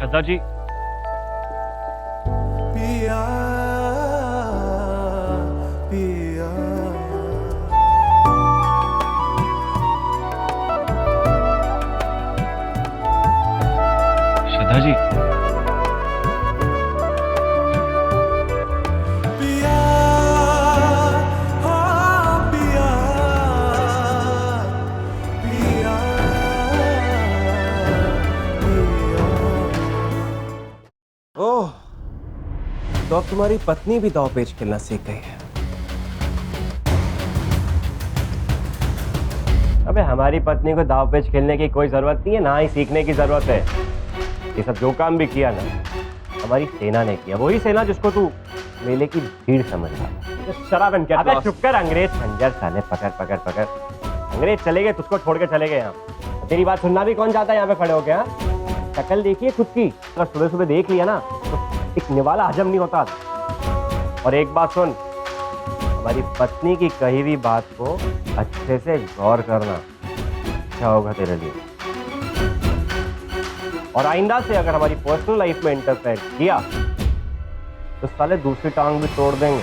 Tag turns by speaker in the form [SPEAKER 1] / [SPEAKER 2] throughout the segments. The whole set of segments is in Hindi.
[SPEAKER 1] श्रद्धा जी,
[SPEAKER 2] पिया पिया।
[SPEAKER 1] श्रद्धा जी,
[SPEAKER 2] पिया हाँ पिया पिया पिया। ओह, तो अब तुम्हारी पत्नी भी दांव पेच खेलना सीख गई है।
[SPEAKER 3] अबे हमारी पत्नी को दाव पेच खेलने की कोई जरूरत नहीं है, ना ही सीखने की जरूरत है। ये सब जो काम भी किया ना, हमारी सेना ने किया। वही सेना जिसको तू मेले की भीड़ समझ रहा था। शराबन क्या? अबे चुप कर अंग्रेज खंजर साले, पकड़ पकड़ पकड़। अंग्रेज चले गए, तुझको छोड़ के चले गए यहाँ। तेरी बात सुनना भी कौन चाहता है यहाँ पे खड़े हो गया? शक्ल देखिए खुद की, अगर सुबह सुबह देख लिया ना तो एक निवाला हजम नहीं होता। और एक बात सुन, हमारी पत्नी की कही हुई बात को अच्छे से गौर करना, क्या होगा तेरे लिए। और आइंदा से अगर हमारी पर्सनल लाइफ में इंटरफेयर किया तो साले दूसरी टांग भी तोड़ देंगे।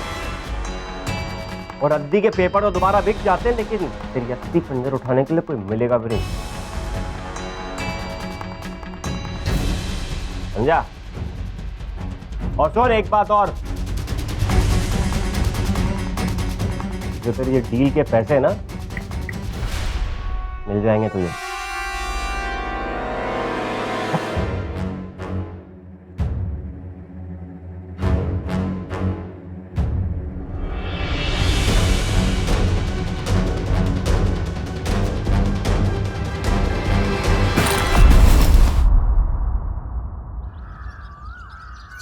[SPEAKER 3] और रद्दी के पेपर तो दोबारा बिक जाते हैं, लेकिन तेरी अस्सी खंजर उठाने के लिए कोई मिलेगा भी नहीं, समझा? और सुन एक बात और, जो तेरी ये डील के पैसे ना मिल जाएंगे तुझे।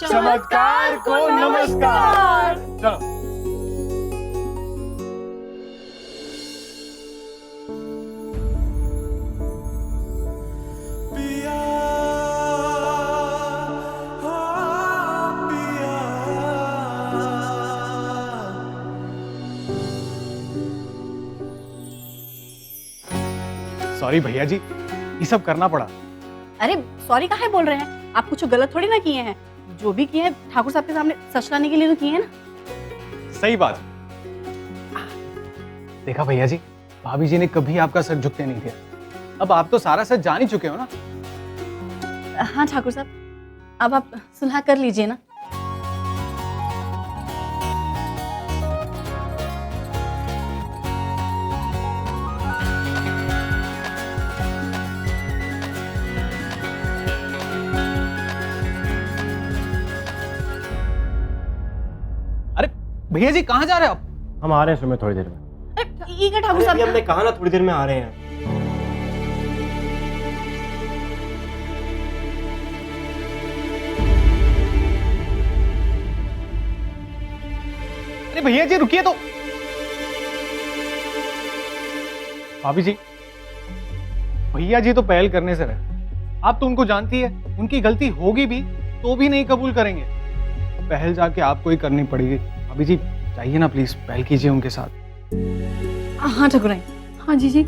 [SPEAKER 2] चमत्कार को नमस्कार।
[SPEAKER 1] चलो।
[SPEAKER 2] पिया हाँ पिया।
[SPEAKER 1] सॉरी भैया जी, ये सब करना पड़ा।
[SPEAKER 4] अरे सॉरी काहे बोल रहे हैं? आप कुछ गलत थोड़ी ना किए हैं। जो भी किए हैं ठाकुर साहब के सामने सच लाने के लिए तो किए हैं ना।
[SPEAKER 1] सही बात। देखा भैया जी, भाभी जी ने कभी आपका सर झुकने नहीं दिया। अब आप तो सारा सच जान ही चुके हो ना।
[SPEAKER 4] हाँ ठाकुर साहब, अब आप सुलह कर लीजिए ना।
[SPEAKER 1] अरे भैया जी कहाँ जा रहे हो आप?
[SPEAKER 3] हम आ रहे हैं सुबह थोड़ी देर में।
[SPEAKER 4] अरे ये क्या ठाकुर साहब?
[SPEAKER 3] हमने कहा ना थोड़ी देर में आ रहे हैं।
[SPEAKER 1] अरे भैया जी रुकिए तो। भाभी जी, भैया जी तो पहल करने से रहे। आप तो उनको जानती है, उनकी गलती होगी भी तो भी नहीं कबूल करेंगे। पहल जाके आपको ही करनी पड़ेगी। भाभी जी चाहिए ना, प्लीज पहल कीजिए उनके साथ।
[SPEAKER 4] हाँ ठाकुर आई। हाँ जी जी।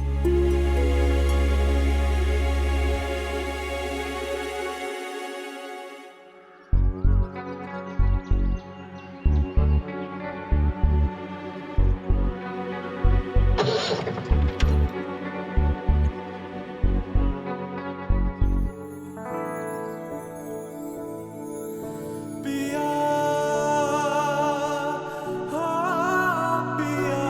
[SPEAKER 2] पिया हाँ पिया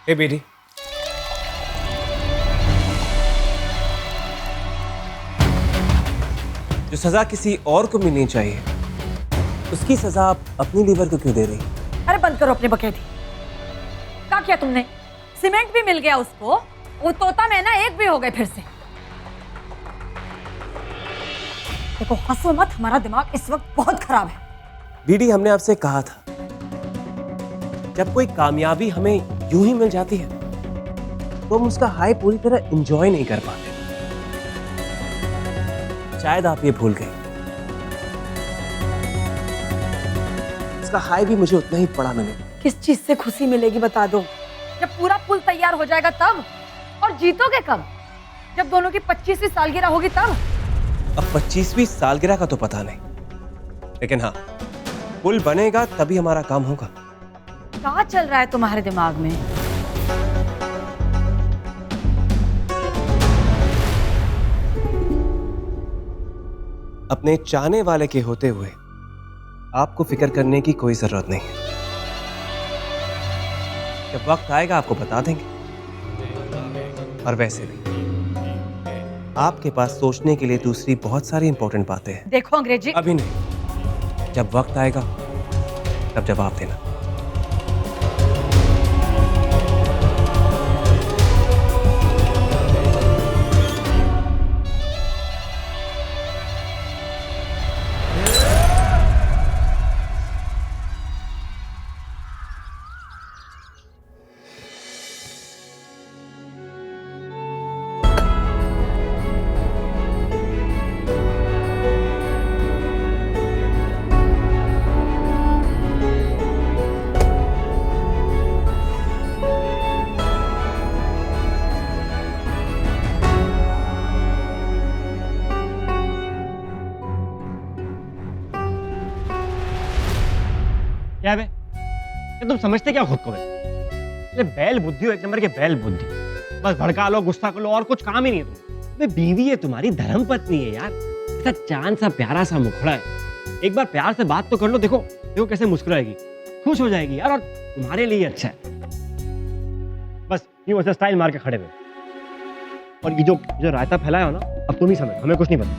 [SPEAKER 2] हे बेटी, जो सजा किसी और को मिलनी चाहिए उसकी सजा आप अपनी लीवर को क्यों दे रही?
[SPEAKER 5] अरे बंद करो अपनी बकैती। क्या किया तुमने? सीमेंट भी मिल गया उसको, वो तोता मैना एक भी हो गए फिर से। देखो हंसो मत, हमारा दिमाग इस वक्त बहुत खराब है।
[SPEAKER 2] बीडी, हमने आपसे कहा था जब कोई कामयाबी हमें यूं ही मिल जाती है तो हम उसका हाई पूरी तरह एंजॉय नहीं कर पाते। शायद आप ये भूल गए, इसका हाई भी मुझे उतना ही बड़ा मिलेगा।
[SPEAKER 5] किस चीज से खुशी मिलेगी बता दो? जब पूरा पुल तैयार हो जाएगा तब। और जीतोगे कब? जब दोनों की 25वीं सालगिरह होगी तब।
[SPEAKER 2] अब 25वीं सालगिरह का तो पता नहीं, लेकिन हाँ, पुल बनेगा तभी हमारा काम होगा।
[SPEAKER 5] क्या चल रहा है तुम्हारे दिमाग में?
[SPEAKER 2] अपने चाहने वाले के होते हुए आपको फिक्र करने की कोई जरूरत नहीं है। जब वक्त आएगा आपको बता देंगे। और वैसे भी आपके पास सोचने के लिए दूसरी बहुत सारी इंपॉर्टेंट बातें हैं।
[SPEAKER 5] देखो अंग्रेजी।
[SPEAKER 2] अभी नहीं, जब वक्त आएगा तब जवाब देना।
[SPEAKER 3] क्या बे, ये तुम समझते क्या खुद को बे? ये बैल बुद्धि हो, एक नंबर के बैल बुद्धि। बस भड़का लो, गुस्सा कर लो, और कुछ काम ही नहीं है तुम। बे बीवी है तुम्हारी, धर्म पत्नी है यार। ऐसा चांद सा प्यारा सा मुखड़ा है, एक बार प्यार से बात तो कर लो। देखो देखो कैसे मुस्कुराएगी, खुश हो जाएगी यार, और तुम्हारे लिए अच्छा है। बस यूं ऐसे स्टाइल मार के खड़े हुए। और ये जो रायता फैलाया हो ना, अब तुम ही समझ, हमें कुछ नहीं पता।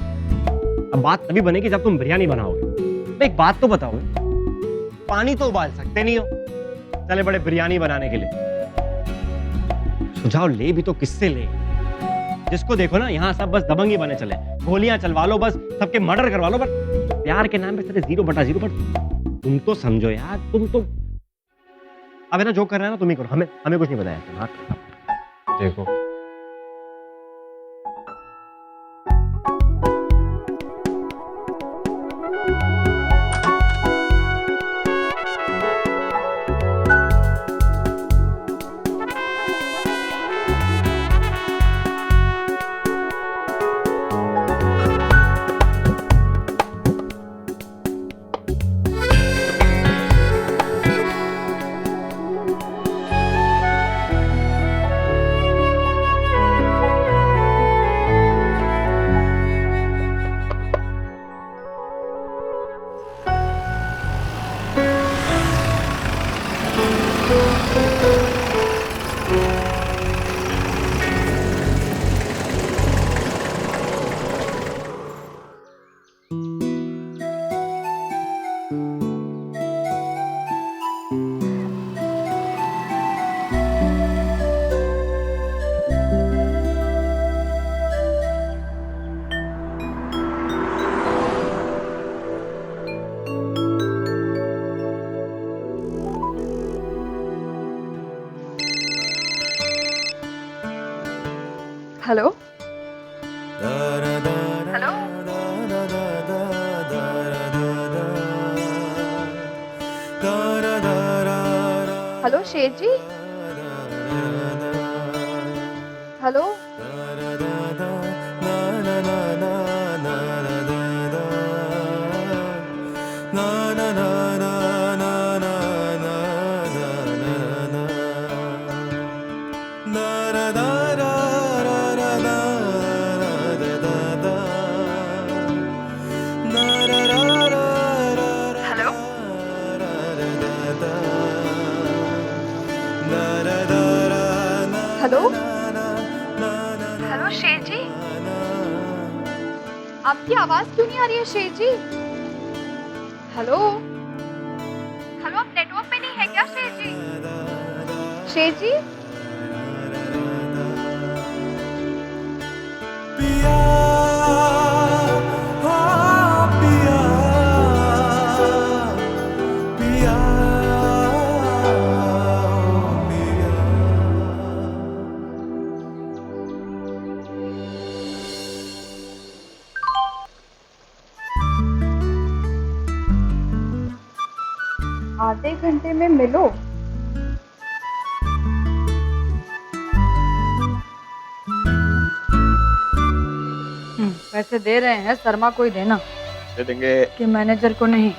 [SPEAKER 3] अब बात तभी बनेगी जब तुम बिरयानी बनाओगे। एक बात तो बताओ, पानी तो उबाल सकते नहीं हो, चले बड़े बिरयानी बनाने के लिए। सुझाव ले भी तो किससे ले? जिसको देखो ना यहाँ सब बस दबंगी बने चले, गोलियां चलवा लो, बस सबके मर्डर करवा लो, बस प्यार के नाम पे सारे 0/0। पर तुम तो समझो यार, तुम तो अब है ना, जो कर रहे हैं ना तुम ही करो, हमें कुछ नहीं बताया। हाँ देखो
[SPEAKER 6] हेलो हेलो हेलो शेर जी, हेलो हेलो हेलो हेलो शेर जी, आपकी आवाज क्यों नहीं आ रही है शेर जी? हेलो हेलो, आप नेटवर्क पे नहीं है क्या शेर जी? शेर जी, आधे घंटे में मिलो।
[SPEAKER 5] पैसे दे रहे हैं, शर्मा को ही देना
[SPEAKER 7] दे देंगे।
[SPEAKER 5] कि मैनेजर को नहीं।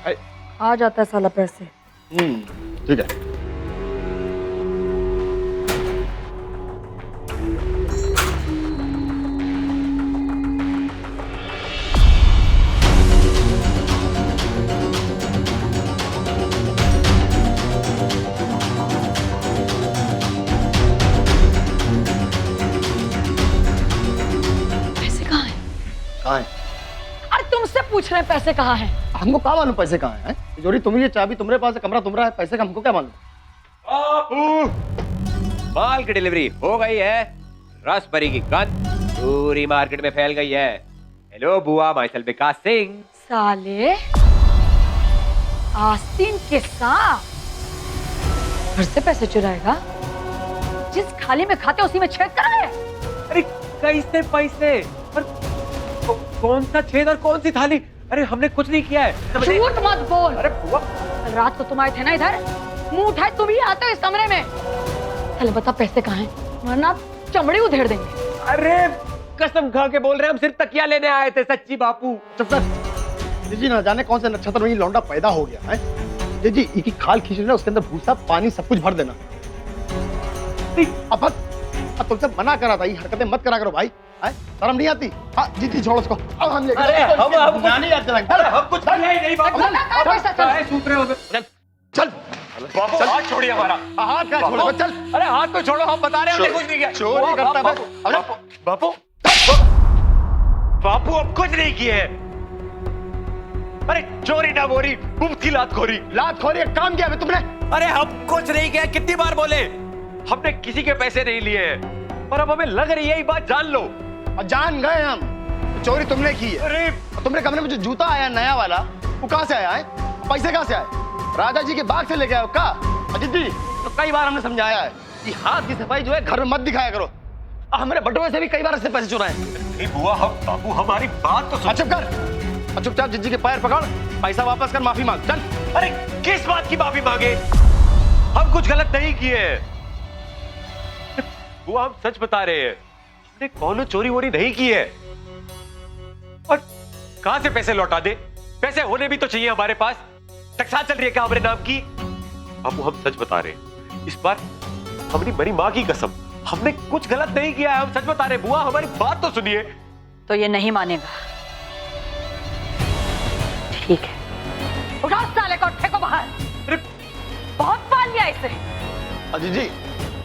[SPEAKER 7] अरे।
[SPEAKER 5] आ जाता है साला पैसे।
[SPEAKER 7] ठीक है।
[SPEAKER 5] पैसे कहाँ हैं?
[SPEAKER 7] कहाँ है?
[SPEAKER 5] अरे तुमसे पूछ रहे हैं पैसे कहाँ हैं?
[SPEAKER 7] हमको क्या मालूम पैसे कहाँ हैं? तिजोरी तुम्हारी है, चाबी तुम्हारे पास है, कमरा तुम्हारा है, पैसे का हमको क्या मालूम?
[SPEAKER 3] माल की डिलीवरी हो गई है। रसभरी की गंध पूरी मार्केट में फैल गई है। हेलो बुआ, माइसेल्फ विकास सिंह।
[SPEAKER 5] साले आस्तीन के सांप घर से पैसे चुराएगा? जिस खाली में खाते उसी में छेद कर रहे हैं।
[SPEAKER 3] अरे कैसे पैसे? और कौन सा छेद और कौन सी थाली? अरे हमने कुछ नहीं किया है।
[SPEAKER 5] झूठ मत बोल।
[SPEAKER 3] अरे बुआ,
[SPEAKER 5] कल रात को तुम आए थे ना इधर, मुंह उठाए तुम ही आते हो इस कमरे में। चल बता पैसे कहाँ हैं, वरना चमड़ी उधेड़ देंगे।
[SPEAKER 3] अरे कसम खा के बोल रहे हैं, हम सिर्फ तकिया लेने आए थे। सच्ची बापू।
[SPEAKER 7] चुप कर। जी ना जाने कौन से नक्षत्र में ये लौंडा पैदा हो गया है। जी एक ही खाल खींच लेना, उसके अंदर भूसा पानी सब कुछ भर देना। अब तुमसे मना करा था, ये हरकतें मत करा करो भाई। शर्म नहीं आती? हाँ जी छोड़ो उसको। अब हम लेकर
[SPEAKER 3] हम
[SPEAKER 7] नहीं याद दिलाएंगे।
[SPEAKER 3] अरे हम कुछ नहीं बापू। सूत्र हो गए।
[SPEAKER 7] चल
[SPEAKER 3] बापू हाथ छोड़िए हमारा।
[SPEAKER 7] हाथ क्या छोड़ो? चल।
[SPEAKER 3] अरे हाथ तो छोड़ो, हम बता रहे हैं हमने कुछ नहीं किया।
[SPEAKER 7] चोरी करता है। अरे
[SPEAKER 3] बापू बापू अब कुछ नहीं किए। अरे चोरी ना बोरी, मुफ्त की लातखोरी।
[SPEAKER 7] लातखोरी का काम किया है तुमने?
[SPEAKER 3] अरे हम कुछ नहीं किया। कितनी बार बोले, हमने किसी के पैसे नहीं लिए हैं। और अब हमें लग रही है ये बात जान लो।
[SPEAKER 7] और जान गए हम, चोरी तुमने की है।
[SPEAKER 3] अरे
[SPEAKER 7] तुमने कमरे में जो जूता आया नया वाला, वो कहाँ से आया है? पैसे कहाँ से आए? राजा जी के बाग से लेके आए हो का? अजीत जी तो कई बार हमने समझाया है कि हाथ की सफाई जो है घर में मत दिखाया करो। हमारे बटुए से भी कई बार ऐसे पैसे चुराए।
[SPEAKER 3] नहीं बुआ, हम बापू हमारी बात तो सुन।
[SPEAKER 7] चुप कर। चुपचाप जिज्जी के पैर पकड़, पैसा वापस कर, माफी मांग। चल।
[SPEAKER 3] अरे किस बात की माफी मांगे? हम कुछ गलत नहीं किए। बुआ हम सच बता रहे हैं, हमने कौनो चोरी वोरी नहीं की है। और कहां से पैसे लौटा दे? पैसे होने भी तो चाहिए हमारे पास। टकसाल चल रही है क्या हमारे नाम की? बाबू हम सच बता रहे हैं, इस बार हमारी मरी माँ की कसम, हमने कुछ गलत नहीं किया है। हम सच बता रहे हैं। बुआ हमारी बात तो सुनिए।
[SPEAKER 5] तो ये नहीं मानेगा। ठीक है, उठाओ साले को, फेंको बाहर।
[SPEAKER 3] अरे
[SPEAKER 5] बहुत पाल लिया इसे।
[SPEAKER 7] अजीत जी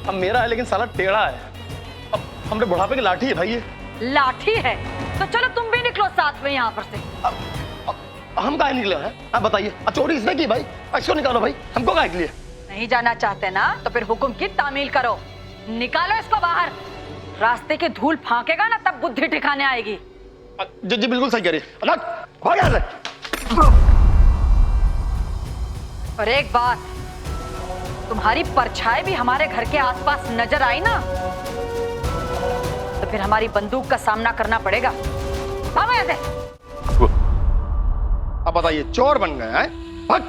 [SPEAKER 7] अब मेरा है, लेकिन साला टेढ़ा है। अब हमने बुढ़ापे की लाठी है भाई ये।
[SPEAKER 5] लाठी है तो चलो तुम भी निकलो साथ में यहाँ पर से।
[SPEAKER 7] हम काहे निकले हैं? आप बताइए। चोरी इसने की भाई, इसको निकालो भाई। हमको काहे के लिए?
[SPEAKER 5] नहीं जाना चाहते ना तो फिर हुक्म की तामील करो। निकालो इसको बाहर। रास्ते की धूल फांकेगा ना तब बुद्धि ठिकाने आएगी।
[SPEAKER 7] जी बिल्कुल सही कह रही है। अलग भाग यहाँ से।
[SPEAKER 5] और एक बात, तुम्हारी परछाई भी हमारे घर के आसपास नजर आई ना तो फिर हमारी बंदूक का सामना करना पड़ेगा। भागो यहाँ से।
[SPEAKER 7] अब बताइए, चोर बन गए हैं? भाग।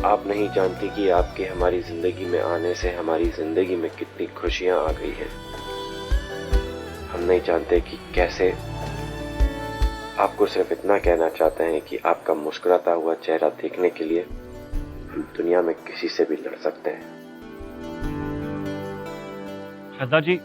[SPEAKER 8] आप नहीं जानती कि आपके हमारी जिंदगी में आने से हमारी जिंदगी में कितनी खुशियां आ गई हैं। हम नहीं जानते कि कैसे। आपको सिर्फ इतना कहना चाहते हैं कि आपका मुस्कुराता हुआ चेहरा देखने के लिए हम दुनिया में किसी से भी लड़ सकते हैं।
[SPEAKER 3] श्रद्धा जी,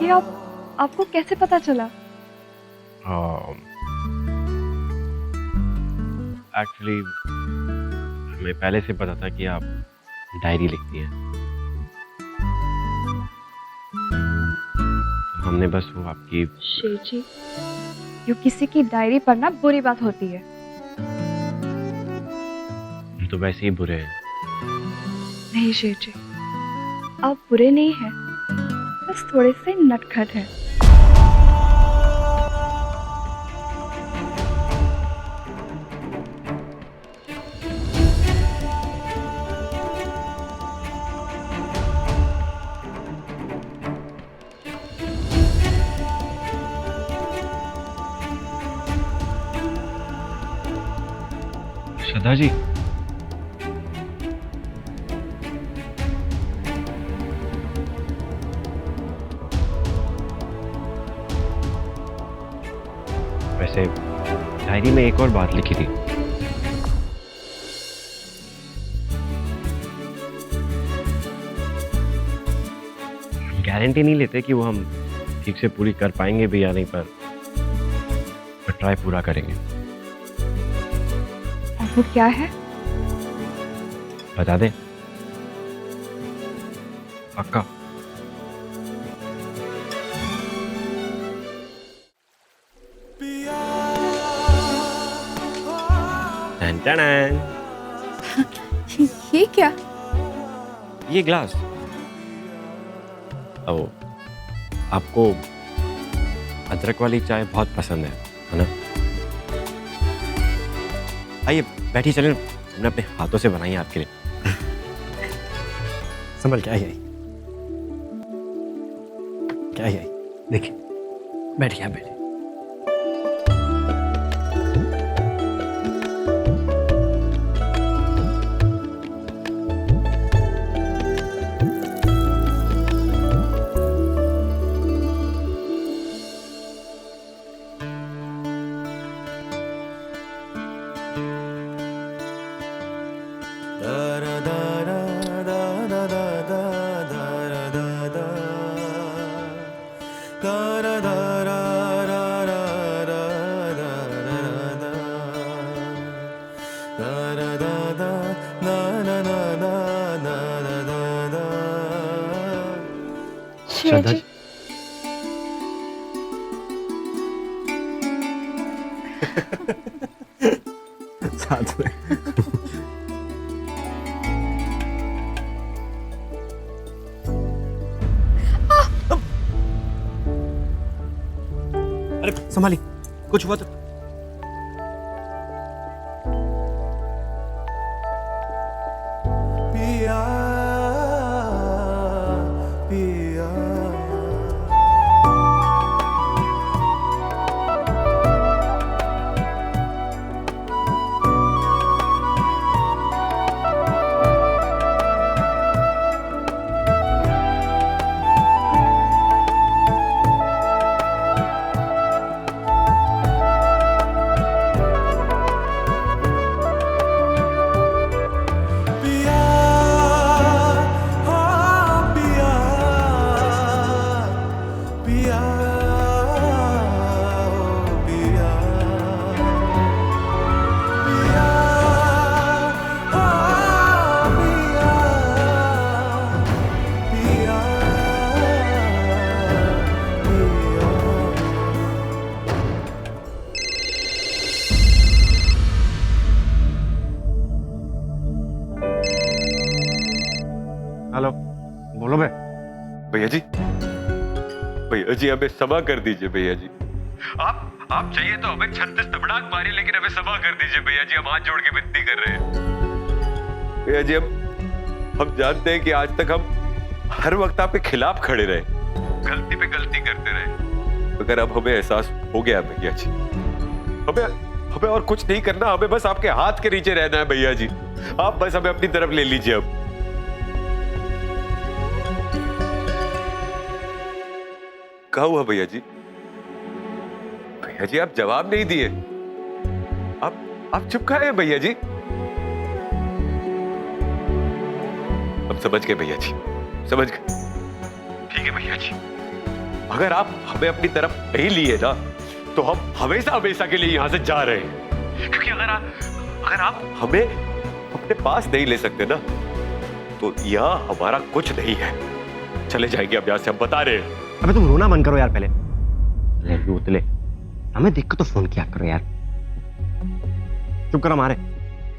[SPEAKER 6] ये आपको कैसे पता चला?
[SPEAKER 3] एक्चुअली हमें पहले से पता था कि आप डायरी लिखती हैं। हमने बस वो आपकी
[SPEAKER 6] शेर जी, यूँ किसी की डायरी पढ़ना बुरी बात होती है।
[SPEAKER 3] हम तो वैसे ही बुरे हैं।
[SPEAKER 6] नहीं शेर जी, आप बुरे नहीं हैं, बस थोड़े से नटखट हैं।
[SPEAKER 3] श्रद्धा जी, वैसे डायरी में एक और बात लिखी थी। गारंटी नहीं लेते कि वो हम ठीक से पूरी कर पाएंगे भी या नहीं, पर ट्राई पूरा करेंगे।
[SPEAKER 6] और वो क्या है?
[SPEAKER 3] बता दें? पक्का? टन-टन-टन।
[SPEAKER 6] ये क्या?
[SPEAKER 3] ये ग्लास। ओ, आपको अदरक वाली चाय बहुत पसंद है ना? आइए बैठिए, चलें। हमने अपने हाथों से बनाई है आपके लिए।
[SPEAKER 2] संभल के आइए, क्या है? देखिए, बैठिए, आप बैठिए। श्रद्धा जी, साथ में। अरे संभाली, कुछ हुआ तो? पिया पिया
[SPEAKER 8] भैया जी हमें क्षमा कर दीजिए भैया जी। आप चाहिए तो हमें 36 तबड़ाक मारिए, लेकिन हमें क्षमा कर दीजिए भैया जी। हम हाथ जोड़ के विनती कर रहे हैं भैया जी। हम जानते हैं कि आज तक हम हर वक्त आपके खिलाफ खड़े रहे, गलती पे गलती करते रहे, मगर अब हमें एहसास हो गया भैया जी। हमें और कुछ नहीं करना, हमें बस आपके हाथ के नीचे रहना है भैया जी। आप बस हमें अपनी तरफ ले लीजिए। अब क्या हुआ भैया जी? भैया जी आप जवाब नहीं दिए, आप चुप खाए हैं भैया जी। अब समझ गए भैया जी, समझ गए। ठीक है भैया जी, अगर आप हमें अपनी तरफ नहीं लिए ना तो हम हमेशा हमेशा के लिए यहां से जा रहे हैं। क्योंकि अगर आप हमें अपने पास नहीं ले सकते ना तो यहां हमारा कुछ नहीं है। चले जाएंगे अब यहां से, हम बता रहे हैं।
[SPEAKER 3] अबे तुम रोना बंद करो यार पहले। उतले हमें देख के तो फोन किया करो यार। चुप करो हमारे।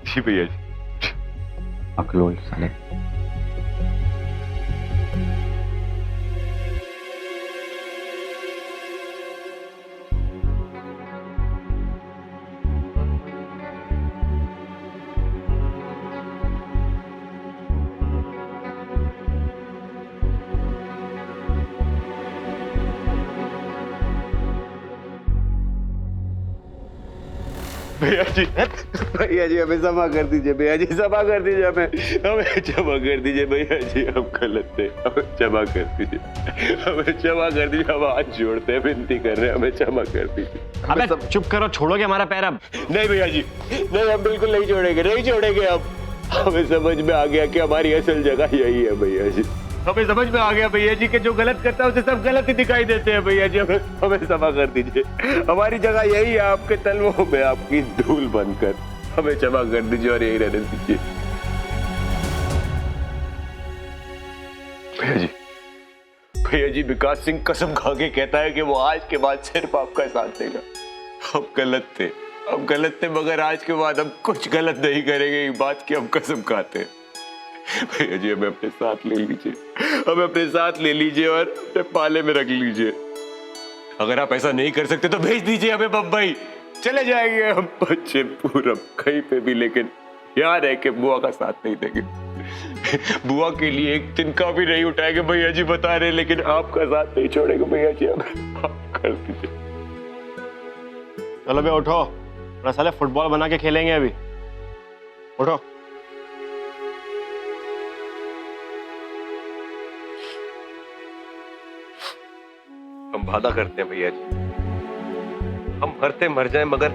[SPEAKER 8] जी भैया जी।
[SPEAKER 3] अकलोल साले।
[SPEAKER 8] भैया जी हमें क्षमा कर दीजिए भैया जी, क्षमा कर दीजिए हमें क्षमा कर दीजिए भैया जी। हम गलत थे, हमें क्षमा कर दीजिए, हमें क्षमा कर दीजिए। हम हाथ जोड़ते हैं, विनती कर रहे हैं, हमें क्षमा कर दीजिए।
[SPEAKER 3] अबे सब चुप करो, छोड़ोगे हमारा पैर अब?
[SPEAKER 8] नहीं भैया जी, नहीं, हम बिल्कुल नहीं छोड़ेंगे, नहीं छोड़ेंगे। अब हमें समझ में आ गया कि हमारी असल जगह यही है भैया जी। हमें समझ में आ गया भैया जी कि जो गलत करता है उसे सब गलत ही दिखाई देते हैं भैया जी। हमें क्षमा कर दीजिए, हमारी जगह यही है, आपके तलवों में आपकी धूल बनकर। हमें क्षमा कर दीजिए और यही रहने दीजिए भैया जी। भैया जी विकास सिंह कसम खा के कहता है कि वो आज के बाद सिर्फ आपका साथ देगा। हम गलत थे, मगर आज के बाद हम कुछ गलत नहीं करेंगे, ये बात की हम कसम खाते हैं। भैया जी हमें अपने साथ ले लीजिए, हमें अपने साथ ले लीजिए और अपने पाले में रख लीजिए। अगर आप ऐसा नहीं कर सकते तो भेज दीजिए हमें बम्बई, चले जाएंगे हम पश्चिम पूरब कहीं पे भी, लेकिन याद है कि बुआ का साथ नहीं देंगे। बुआ के लिए एक तिनका भी नहीं उठाएंगे भैया जी, बता रहे, लेकिन आपका साथ नहीं छोड़ेंगे भैया जी। हमें आप कर दीजिए।
[SPEAKER 3] चलो बे उठो, थोड़ा साले फुटबॉल बना के खेलेंगे अभी। उठो।
[SPEAKER 8] हम वादा करते हैं भैया जी, हम मरते मर जाएं मगर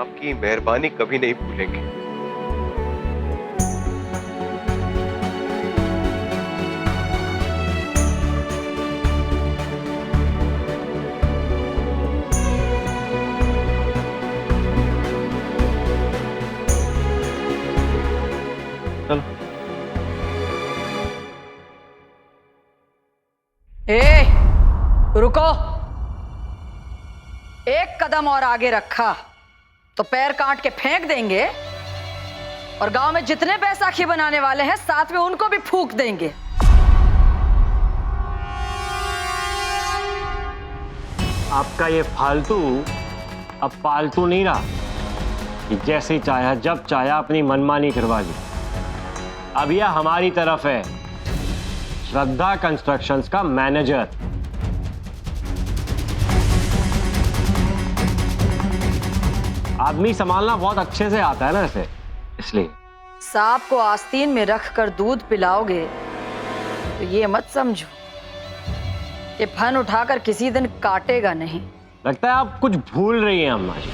[SPEAKER 8] आपकी मेहरबानी कभी नहीं भूलेंगे।
[SPEAKER 3] चलो।
[SPEAKER 5] रुको, एक कदम और आगे रखा तो पैर काट के फेंक देंगे और गांव में जितने बैसाखी बनाने वाले हैं साथ में उनको भी फूंक देंगे।
[SPEAKER 3] आपका ये फालतू अब पालतू नहीं रहा कि जैसे चाहा जब चाहा अपनी मनमानी करवा ली। अब यह हमारी तरफ है, श्रद्धा कंस्ट्रक्शंस का मैनेजर। आदमी संभालना बहुत अच्छे से आता है ना इसे, इसलिए।
[SPEAKER 5] सांप को आस्तीन में रखकर दूध पिलाओगे तो ये मत समझो कि फन उठाकर किसी दिन काटेगा नहीं।
[SPEAKER 3] लगता है आप कुछ भूल रही हैं अम्मा जी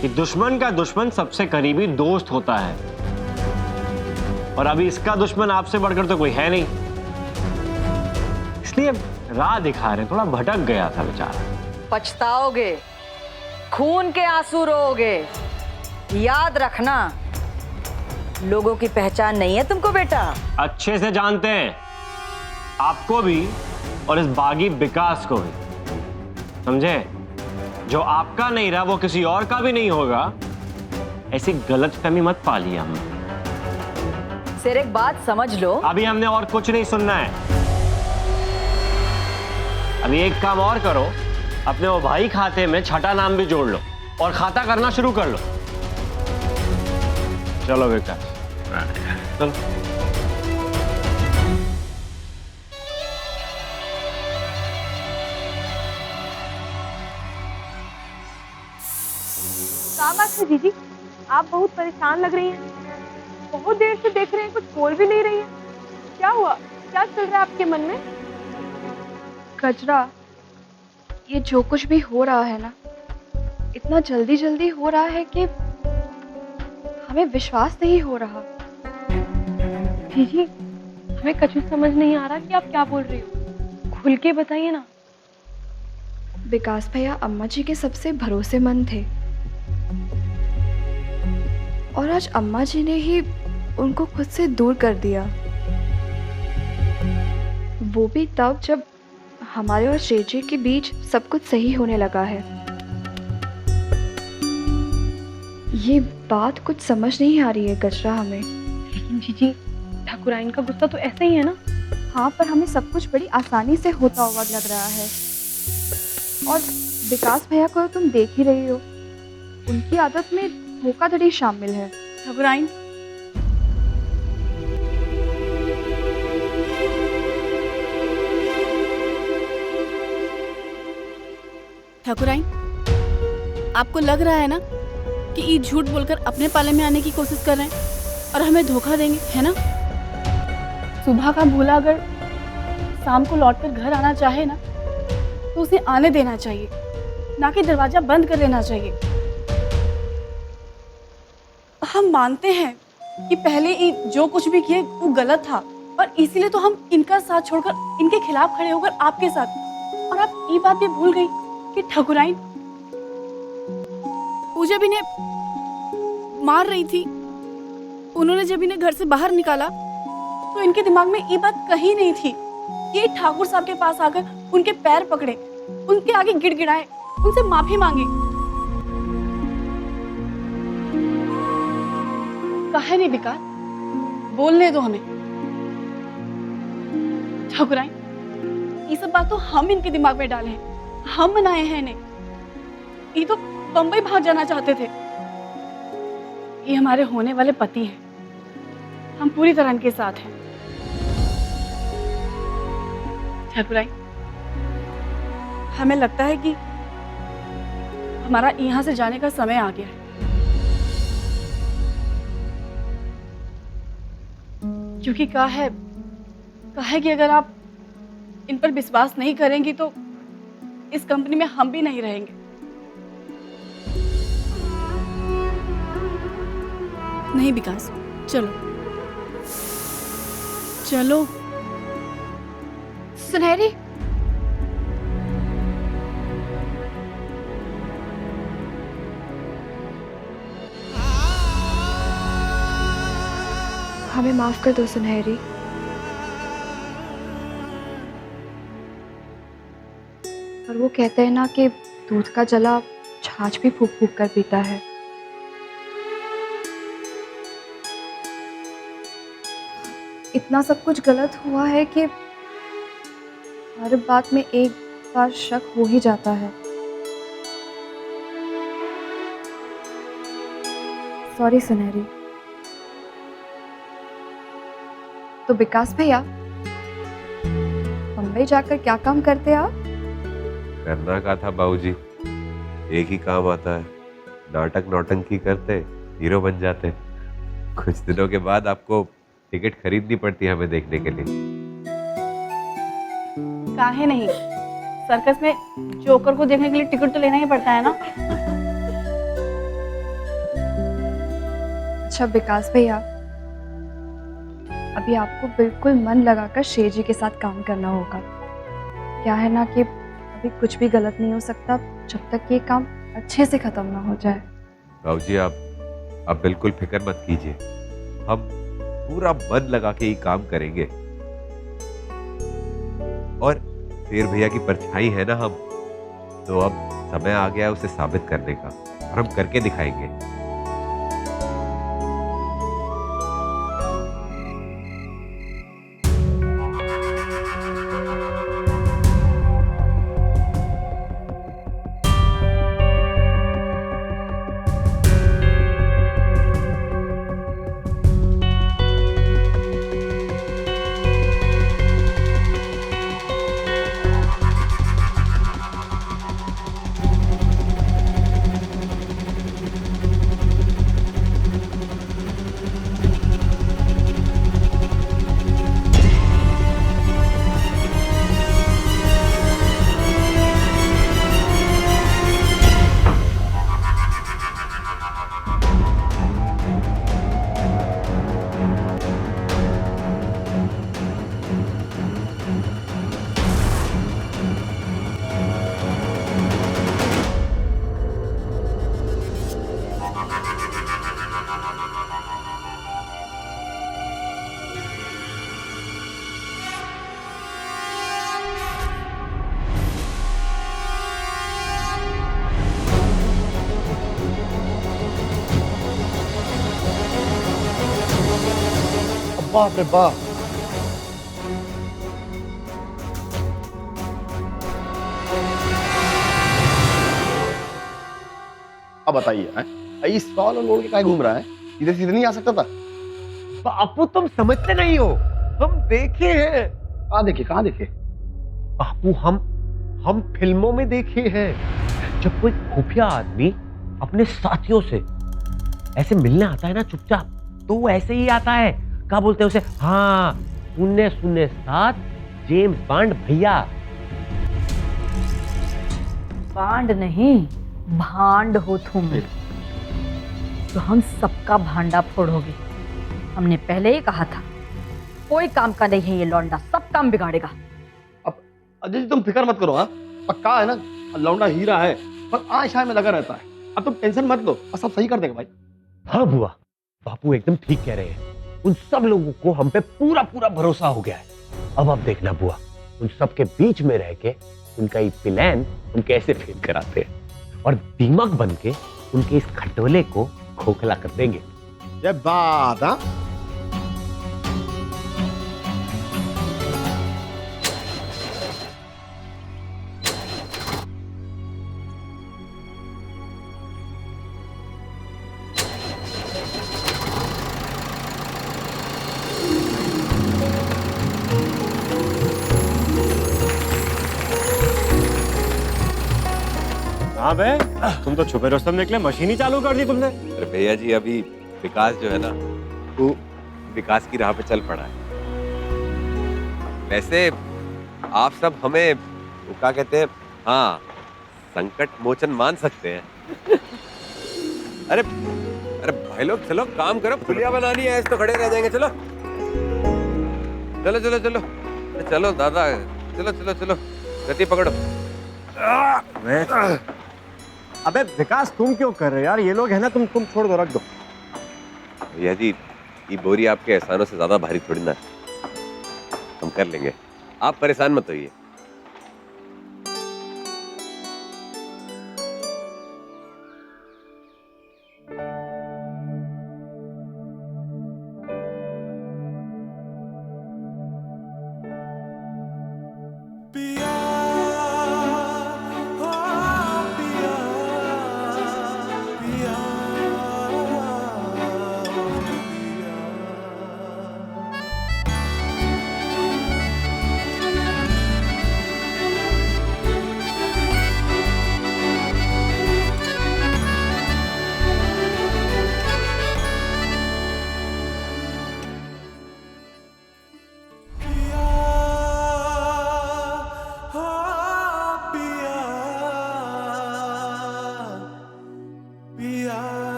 [SPEAKER 3] कि दुश्मन का दुश्मन सबसे करीबी दोस्त होता है, और अभी इसका दुश्मन आपसे बढ़कर तो कोई है नहीं, इसलिए राह दिखा रहे। थोड़ा भटक गया था बेचारा।
[SPEAKER 5] पछताओगे, खून के आंसू रोओगे। याद रखना, लोगों की पहचान नहीं है तुमको बेटा।
[SPEAKER 3] अच्छे से जानते हैं, आपको भी और इस बागी विकास को भी, समझे? जो आपका नहीं रहा वो किसी और का भी नहीं होगा, ऐसी गलतफहमी मत पालिए हम।
[SPEAKER 5] सिर्फ एक बात समझ लो,
[SPEAKER 3] अभी हमने और कुछ नहीं सुनना है। अभी एक काम और करो, अपने वो भाई खाते में छठा नाम भी जोड़ लो और खाता करना शुरू कर लो। चलो विकास, चलो।
[SPEAKER 6] क्या बात है जीजी, आप बहुत परेशान लग रही हैं। बहुत देर से देख रहे हैं, कुछ बोल भी नहीं रही हैं। क्या हुआ, क्या चल रहा है आपके मन में?
[SPEAKER 9] कचरा, ये जो कुछ भी हो रहा है ना, इतना जल्दी जल्दी हो रहा है कि हमें विश्वास नहीं हो रहा।
[SPEAKER 6] जीजी, हमें कुछ समझ नहीं आ रहा कि आप क्या बोल रही हो। खुल के बताइए ना।
[SPEAKER 9] विकास भैया अम्मा जी के सबसे भरोसेमंद थे और आज अम्मा जी ने ही उनको खुद से दूर कर दिया। वो भी तब जब हमारे और शेर जी के बीच सब कुछ सही होने लगा है। ये बात कुछ समझ नहीं आ रही है कचरा हमें।
[SPEAKER 6] लेकिन जीजी, ठाकुराइन का गुस्सा तो ऐसा ही है ना।
[SPEAKER 9] हाँ, पर हमें सब कुछ बड़ी आसानी से होता हुआ लग रहा है। और विकास भैया को तुम देख ही रही हो, उनकी आदत में धोखाधड़ी शामिल है।
[SPEAKER 4] ठाकुराइन, ठाकुराइन, आपको लग रहा है ना कि ये झूठ बोलकर अपने पाले में आने की कोशिश कर रहे हैं और हमें धोखा देंगे, है ना? सुबह का भूला अगर शाम को लौटकर घर आना चाहे ना, तो उसे आने देना चाहिए, ना कि दरवाजा बंद कर देना चाहिए। हम मानते हैं कि पहले ये जो कुछ भी किए वो गलत था और इसीलिए तो हम इनका साथ छोड़कर इनके खिलाफ खड़े होकर आपके साथ। और आप ये बात भी भूल गई कि ठाकुराइन पूजा भी ने मार रही थी। उन्होंने जब इन्हें घर से बाहर निकाला तो इनके दिमाग में ये बात कहीं नहीं थी कि ये ठाकुर साहब के पास आकर उनके पैर पकड़े, उनके आगे गिड़गिड़ाए, उनसे माफी मांगे। काहे नहीं विकास, बोलने दो हमें। ठाकुराइन, ये सब बात तो हम इनके दिमाग में डाले हैं, हम मनाए हैं इन्हें। ये तो बंबई भाग जाना चाहते थे। ये हमारे होने वाले पति हैं, हम पूरी तरह इनके साथ हैं। ठाकुराइन, हमें लगता है कि हमारा यहाँ से जाने का समय आ गया है। क्योंकि कहा है कि अगर आप इन पर विश्वास नहीं करेंगी तो इस कंपनी में हम भी नहीं रहेंगे। नहीं विकास, चलो चलो।
[SPEAKER 9] सुनहरी, हमें माफ कर दो सुनहरी। और वो कहते हैं ना कि दूध का जला छाछ भी फूक फूक कर पीता है। इतना सब कुछ गलत हुआ है कि हर बात में एक बार शक हो ही जाता है। सॉरी सुनहरी। तो विकास भैया, मुंबई जाकर क्या काम करते आप?
[SPEAKER 8] करना का था बाबूजी, एक ही काम आता है, नाटक नौटंकी करते हीरो बन जाते। कुछ दिनों के बाद आपको टिकट खरीदनी पड़ती है हमें देखने के लिए।
[SPEAKER 4] काहे नहीं, सर्कस में जोकर को देखने के लिए टिकट तो लेना ही पड़ता है ना।
[SPEAKER 9] अच्छा विकास भैया, अभी आपको बिल्कुल मन लगाकर शेर जी के साथ काम करना होगा। क्या है ना कि अभी कुछ भी गलत नहीं हो सकता जब तक ये काम अच्छे से खत्म ना हो जाए।
[SPEAKER 8] बाबूजी आप बिल्कुल फिक्र मत कीजिए, हम पूरा मन लगा के ही काम करेंगे। और शेर भैया की परछाई है ना हम, तो अब समय आ गया उसे साबित करने का और हम करके दिखाएंगे।
[SPEAKER 7] बाप रे बाप। अब बताइए, इस सॉल लोड के काय घूम रहा है? इधर सीधे नहीं आ सकता था?
[SPEAKER 3] बापू तुम समझते नहीं हो, हम देखे हैं।
[SPEAKER 7] कहाँ देखे, कहाँ देखे?
[SPEAKER 3] बापू हम फिल्मों में देखे हैं, जब कोई खुफिया आदमी अपने साथियों से ऐसे मिलने आता है ना चुपचाप, तो वो ऐसे ही आता है। क्या बोलते हैं उसे? हाँ, 007 जेम्स बॉन्ड भैया।
[SPEAKER 5] बांड नहीं, भांड हो तुम, तो हम सबका भांडा फोड़ोगे। हमने पहले ही कहा था, कोई काम का नहीं है ये लौंडा, सब काम बिगाड़ेगा।
[SPEAKER 7] अब अजय जी तुम फिक्र मत करो, हाँ पक्का है ना, लौंडा हीरा है, पर आय में लगा रहता है। अब तुम टेंशन मत लो, सब सही कर देगा भाई।
[SPEAKER 3] हाँ बुआ, बापू एकदम ठीक कह रहे हैं। उन सब लोगों को हम पे पूरा पूरा भरोसा हो गया है। अब देखना बुआ, उन सब के बीच में रह के उनका ये प्लान हम कैसे फेल कराते हैं और दीमक बन के उनके इस खटोले को खोखला कर देंगे।
[SPEAKER 7] ये बात, हाँ
[SPEAKER 3] हाँ बे, तुम तो छुपे रुस्तम निकले, मशीन ही चालू कर दी तुमने।
[SPEAKER 8] अरे भैया जी, अभी विकास जो है ना, वो विकास की राह पे चल पड़ा है। वैसे आप सब हमें वो क्या कहते हैं, हाँ, संकट मोचन मान सकते हैं। अरे अरे भाई लोग, चलो काम करो, पुलिया बनानी है, ऐसे तो खड़े रह जाएंगे। चलो चलो चलो चलो चलो दादा, चलो चलो चलो, गति पकड़ो।
[SPEAKER 3] अबे विकास, तुम क्यों कर रहे हो यार? ये लोग है ना, तुम छोड़ दो, रख दो।
[SPEAKER 8] भैया जी, ये बोरी आपके एहसानों से ज्यादा भारी थोड़ी ना, हम कर लेंगे, आप परेशान मत होइए।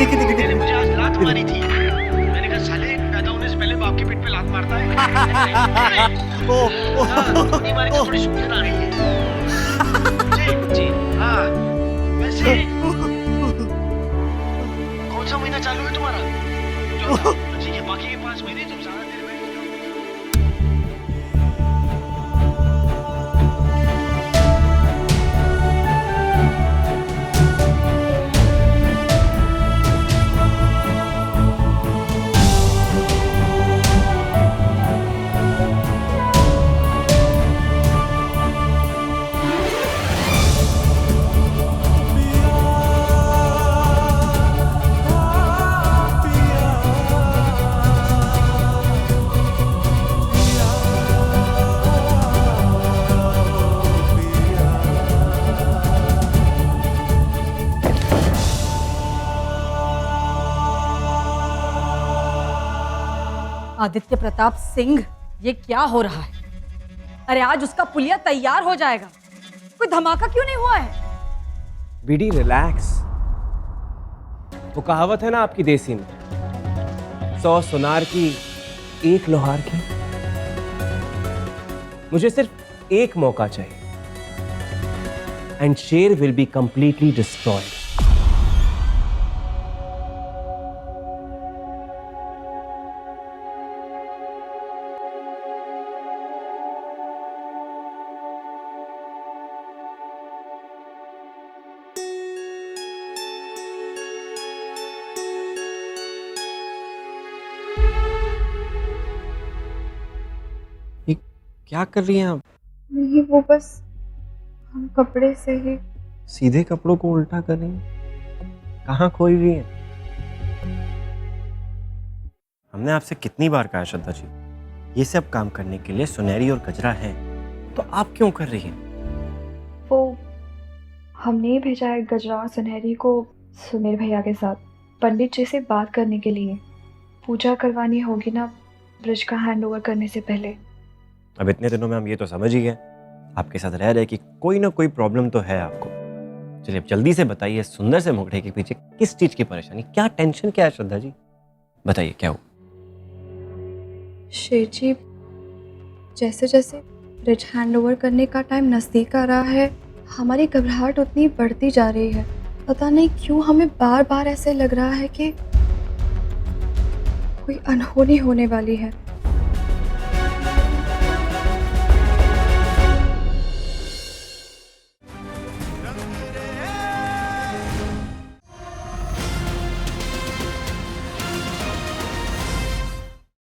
[SPEAKER 7] मैंने मुझे आज लात मारी थी। मैंने कहा साले पैदा होने से पहले बाप के पेट पे लात मारता है। नहीं मारी तो थोड़ी सूजन आ रही है। जी हाँ। वैसे कौन सा महीना चालू है तुम्हारा? ठीक है, बाकी के 5 महीने तुम ज्यादा देर बैठ जाओ।
[SPEAKER 5] आदित्य प्रताप सिंह, ये क्या हो रहा है? अरे आज उसका पुलिया तैयार हो जाएगा, कोई धमाका क्यों नहीं हुआ है?
[SPEAKER 2] बीडी रिलैक्स। वो कहावत है ना आपकी देसी में, 100 सुनार की 1 लोहार की। मुझे सिर्फ एक मौका चाहिए एंड शेर विल बी कंप्लीटली डिस्ट्रॉयड। क्या कर रही हैं आप?
[SPEAKER 9] नहीं, वो बस हम कपड़े से ही।
[SPEAKER 2] सीधे कपड़ों को उल्टा कर रही हैं? कहाँ खोई हुई हैं? हमने आपसे कितनी बार कहा श्रद्धा जी, ये सब काम करने के लिए सुनहरी और गजरा है, तो आप क्यों कर रही हैं?
[SPEAKER 9] वो हमने ही भेजा है गजरा और सुनहरी को सुमेर भैया के साथ पंडित जी से बात करने के लिए। पूजा करवानी होगी ना ब्रिज का हैंडओवर करने से पहले।
[SPEAKER 2] अब इतने दिनों में हम ये तो समझ ही गए आपके साथ रह रहे कि कोई ना कोई प्रॉब्लम तो है आपको। चलिए अब जल्दी से बताइए, सुंदर से मुखड़े के पीछे किस चीज की परेशानी, क्या टेंशन, क्या है श्रद्धा जी? बताइए क्या हो।
[SPEAKER 9] शेर जी, जैसे जैसे ब्रिज हैंडओवर करने का टाइम नज़दीक आ रहा है, हमारी घबराहट उतनी बढ़ती जा रही है। पता नहीं क्यों हमें बार बार ऐसे लग रहा है कि कोई अनहोनी होने वाली है।